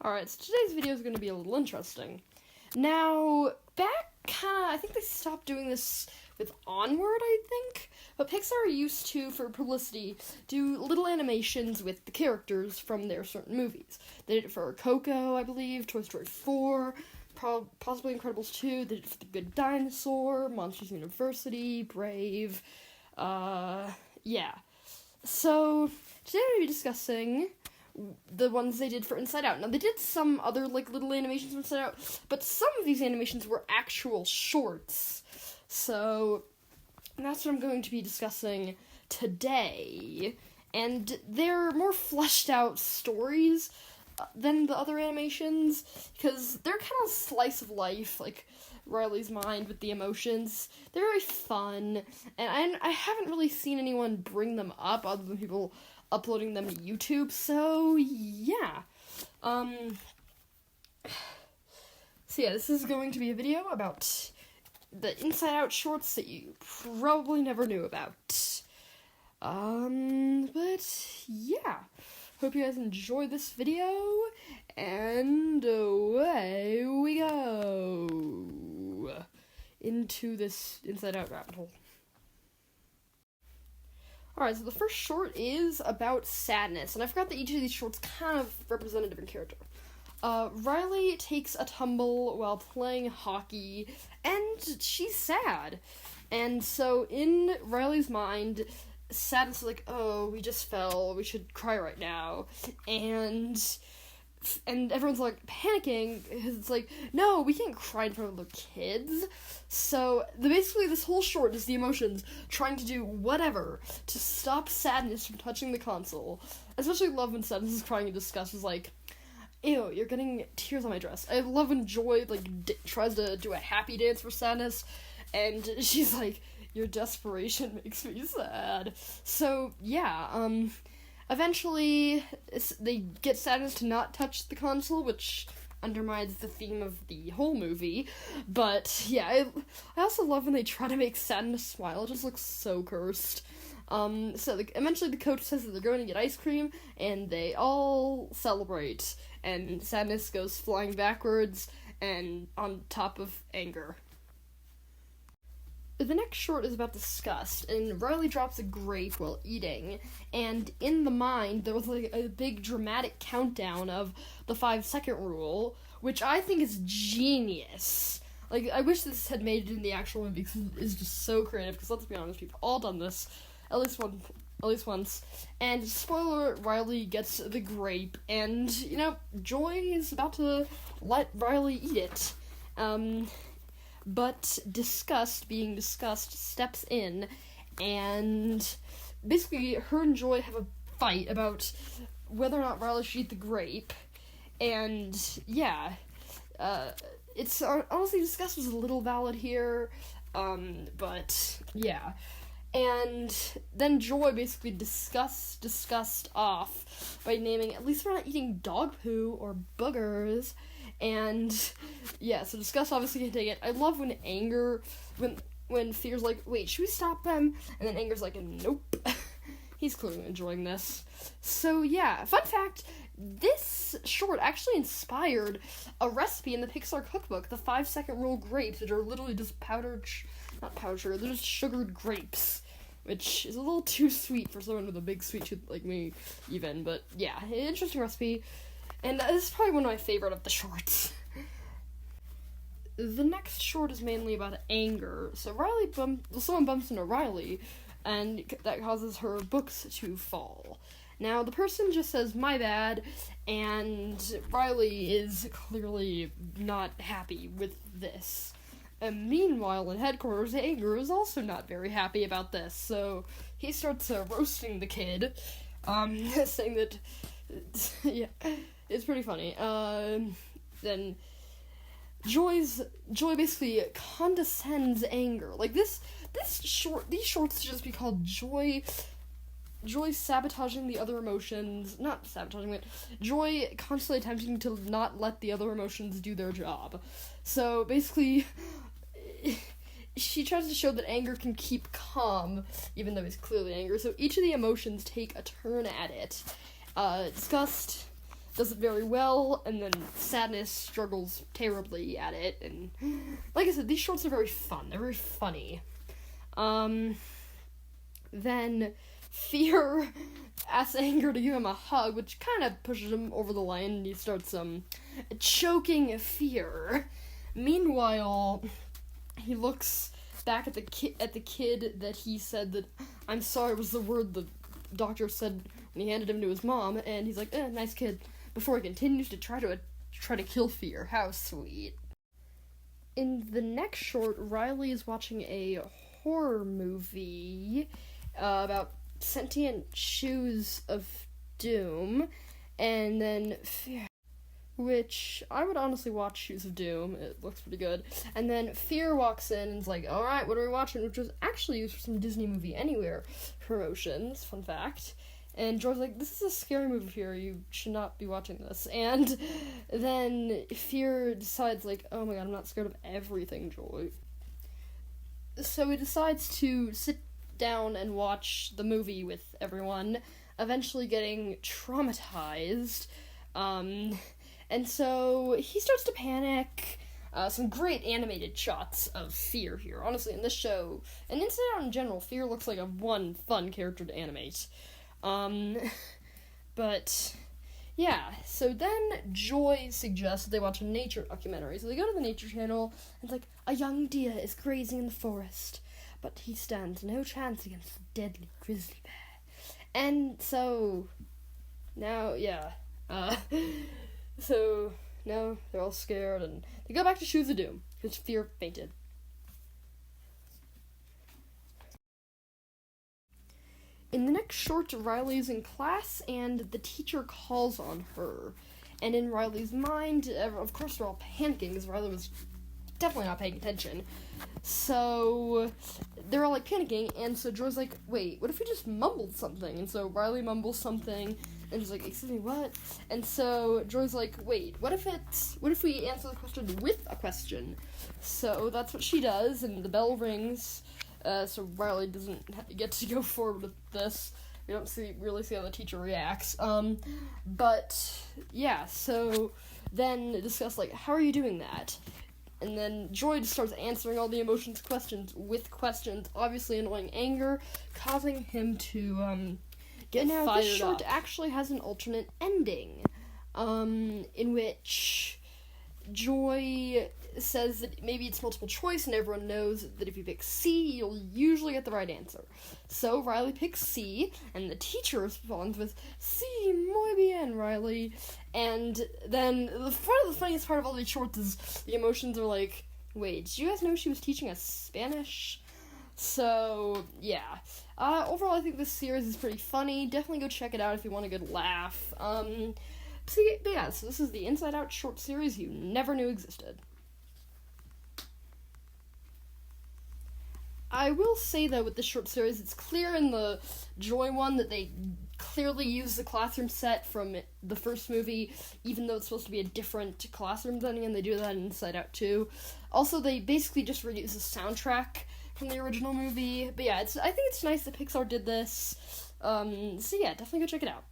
Alright, so today's video is going to be a little interesting. Now, I think they stopped doing this with Onward, I think? But Pixar used to, for publicity, do little animations with the characters from their certain movies. They did it for Coco, I believe, Toy Story 4, possibly Incredibles 2, they did it for The Good Dinosaur, Monsters University, Brave, yeah. So, today I'm going to be discussing the ones they did for Inside Out. Now, they did some other, little animations for Inside Out, but some of these animations were actual shorts. So, that's what I'm going to be discussing today. And they're more fleshed out stories than the other animations, because they're kind of slice of life, like Riley's Mind with the emotions. They're very fun, and I haven't really seen anyone bring them up other than people uploading them to YouTube, so yeah. This is going to be a video about the Inside Out shorts that you probably never knew about. But yeah. Hope you guys enjoy this video, and away we go into this Inside Out rabbit hole. Alright, so the first short is about sadness, and I forgot that each of these shorts kind of represent a different character. Riley takes a tumble while playing hockey, and she's sad. And so in Riley's mind, sadness is like, oh, we just fell, we should cry right now. And everyone's like panicking, because it's like, no, we can't cry in front of the kids. So basically this whole short is the emotions trying to do whatever to stop sadness from touching the console. Especially love when sadness is crying in disgust is like, ew, you're getting tears on my dress. I love when Joy tries to do a happy dance for sadness, and she's like, your desperation makes me sad. So yeah, eventually, they get sadness to not touch the console, which undermines the theme of the whole movie. But, yeah, I also love when they try to make sadness smile. It just looks so cursed. Eventually the coach says that they're going to get ice cream, and they all celebrate. And sadness goes flying backwards and on top of anger. The next short is about disgust, and Riley drops a grape while eating, and in the mind, there was a big dramatic countdown of the 5-second rule, which I think is genius. I wish this had made it in the actual movie, because it is just so creative, because let's be honest, we've all done this, at least once, and spoiler, Riley gets the grape, and, Joy is about to let Riley eat it. But Disgust, being Disgust, steps in, and basically her and Joy have a fight about whether or not Riley should eat the grape, and yeah, it's honestly Disgust was a little valid here, but yeah. And then Joy basically disgust off by naming, at least we're not eating dog poo or boogers. And yeah, so Disgust obviously can take it. I love when when Fear's like, wait, should we stop them? And then Anger's like, nope. He's clearly enjoying this. So yeah, fun fact, this short actually inspired a recipe in the Pixar cookbook, the 5-second rule grapes, which are literally just not powdered sugar, they're just sugared grapes, which is a little too sweet for someone with a big sweet tooth like me, even, but yeah, interesting recipe. And this is probably one of my favorite of the shorts. The next short is mainly about anger. So someone bumps into Riley, and that causes her books to fall. Now, the person just says, my bad, and Riley is clearly not happy with this. And meanwhile, in headquarters, Anger is also not very happy about this, so he starts roasting the kid, saying that, yeah, it's pretty funny. Then Joy basically condescends Anger. These shorts should just be called Joy sabotaging the other emotions, not sabotaging it, Joy constantly attempting to not let the other emotions do their job. So basically, she tries to show that Anger can keep calm, even though he's clearly angry. So each of the emotions take a turn at it. Disgust does it very well, and then Sadness struggles terribly at it, and like I said, these shorts are very fun. They're very funny. Then Fear asks Anger to give him a hug, which kind of pushes him over the line, and he starts choking Fear. Meanwhile, he looks back at the kid that he said that "I'm sorry" was the word the doctor said when he handed him to his mom, and he's like, nice kid, before he continues to try to kill Fear. How sweet. In the next short, Riley is watching a horror movie about sentient shoes of doom, and then Fear, which I would honestly watch Shoes of Doom. It looks pretty good. And then Fear walks in and is like, alright, what are we watching? Which was actually used for some Disney Movie Anywhere promotions, fun fact. And George's like, this is a scary movie, Fear, you should not be watching this. And then Fear decides, like, oh my god, I'm not scared of everything, Joy. So he decides to sit down and watch the movie with everyone, eventually getting traumatized. And so he starts to panic. Some great animated shots of Fear here. Honestly, in this show, and Inside Out in general, Fear looks like a one fun character to animate. But yeah, so then Joy suggests that they watch a nature documentary. So they go to the Nature Channel, and it's like, a young deer is grazing in the forest, but he stands no chance against the deadly grizzly bear. And so, now, yeah, so now they're all scared, and they go back to Shoes of Doom, because Fear fainted. In the next short, Riley's in class, and the teacher calls on her. And in Riley's mind, of course they're all panicking, because Riley was definitely not paying attention. So they're all, like, panicking, and so Joy's like, wait, what if we just mumbled something? And so Riley mumbles something, and she's like, excuse me, what? And so Joy's like, wait, what if we answer the question with a question? So that's what she does, and the bell rings. So Riley doesn't get to go forward with this. We don't really see how the teacher reacts. But yeah, so then discuss, like, how are you doing that? And then Joy just starts answering all the emotions questions with questions, obviously annoying Anger, causing him to get fired up. Now, this short actually has an alternate ending, in which Joy says that maybe it's multiple choice, and everyone knows that if you pick C, you'll usually get the right answer. So Riley picks C, and the teacher responds with, "Sí, muy bien, Riley." And then the funniest part of all these shorts is the emotions are like, wait, did you guys know she was teaching us Spanish? So, yeah. Overall, I think this series is pretty funny. Definitely go check it out if you want a good laugh. But yeah, so this is the Inside Out short series you never knew existed. I will say, though, with this short series, it's clear in the Joy one that they clearly use the classroom set from the first movie, even though it's supposed to be a different classroom setting, and they do that in Inside Out too. Also, they basically just reuse the soundtrack from the original movie. But yeah, I think it's nice that Pixar did this. So yeah, definitely go check it out.